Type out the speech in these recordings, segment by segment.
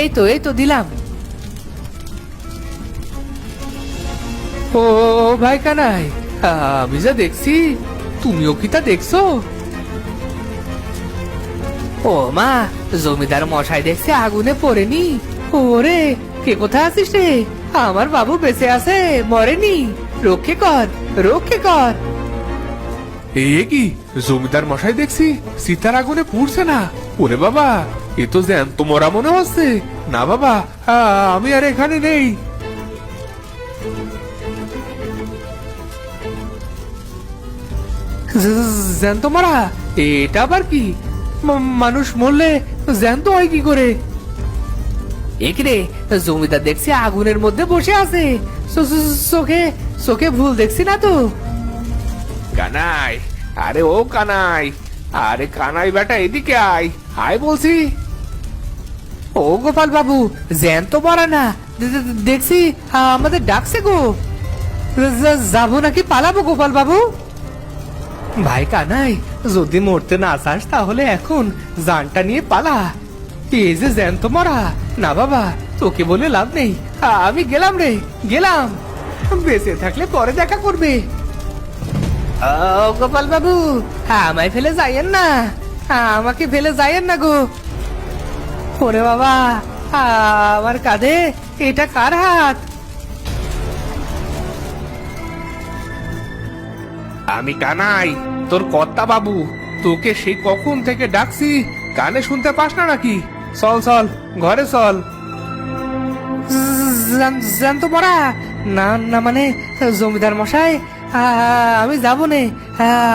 এই তো দিলাম। ও ভাই কানাই, আমি যা দেখছি তুমিও কি তা দেখছো? ও মা, জমিদার মশাই দেখছে আগুনে পড়েনি। ওরে, কে কোথায় আছিস রে? আমার বাবু বেঁচে আছে, মরেনি। রক্ষে কর, রক্ষে কর। এ কি জমিদার মশাই দেখছি সীতার আগুনে পুড়ছে না। ওরে বাবা, এ তো জ্যান্ত মরা মনে হচ্ছে। না বাবা, আমি আর এখানে নেই। জ্যান্ত মারা? এটা আবার কি? মানুষ মরলে জ্যান্ত হয় কি করে? একরে, জমিদার দেখছি আগুনের মধ্যে বসে আছে। চোখে চোখে ভুল দেখছি না তো? কানাই, আরে ও কানাই, আরে কানাই বেটা এদিকে আয়, আয় বলছি। ও গোপাল বাবু, জ্যান্ত মারা না, দেখছি আমাদের ডাকছে গো। যাবো নাকি পালাবো গোপাল বাবু? ভাই কানাই, যদি মরতে না চাস তাহলে এখন জানটা নিয়ে পালা। এই যে জ্যান্ত মরা, না বাবা, তোকে বলে লাভ নেই। আমি গেলাম রে, গেলাম। বেঁচে থাকলে পরে দেখা করবে। ও গোপাল বাবু, আমায় ফেলে যাইয়েন না, আমাকে ফেলে যাইয়েন না গো। ওরে বাবা, আমার কাঁধে এটা কার হাত? আমি কানাই, তোর কর্তা বাবু। তোকে সেই কখন থেকে ডাকছি, কানে শুনতে পাস না নাকি? চল চল, ঘরে চল। জ্যান্ত মরা? না না, মানে জমিদার মশাই, আমি যাবো নে।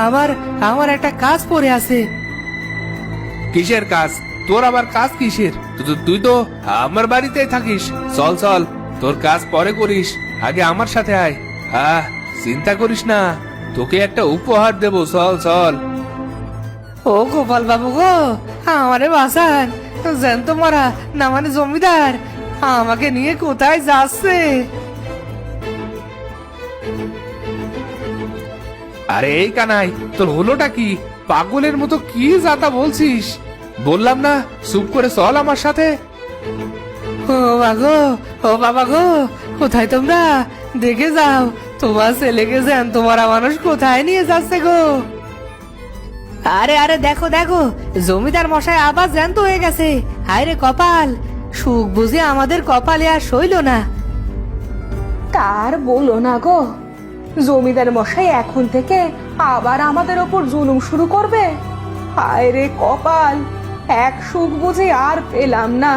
আমার আমার একটা কাজ পড়ে আছে। কিসের কাজ? তোর আবার কাজ কিসের? তুই তো আমার বাড়িতেই থাকিস। চল চল, তোর কাজ পরে করিস, আগে আমার সাথে আয়। চিন্তা করিস না, তোকে একটা উপহার দেব। চল চল। ও গোপাল বাবু গো, আমারে বাঁচান। জ্যান্ত মরা, না মানে জমিদার আমাকে নিয়ে কোথায় যাচ্ছে? আরে এই কানাই, তোর হলোটা কি? পাগলের মতো কি যাতা বলছিস? বললাম না চুপ করে চল আমার সাথে। ও বাগো, ও বাবা গো, কোথায় তোমরা? দেখে যাও, তোমার ছেলেকে জ্যান্ত মরা মানুষ কোথায় নিয়ে যাচ্ছে গো। আরে আরে, দেখো দেখো, জমিদার মশাই আবার জ্যান্ত হয়ে গেছে। হায় রে কপাল, সুখ বুঝে আমাদের কপালে আর সইল না। তার বলো না গো, জমিদার মশাই এখন থেকে আবার আমাদের ওপর জুলুম শুরু করবে। হায় রে কপাল, এক সুখ বুঝে আর পেলাম না।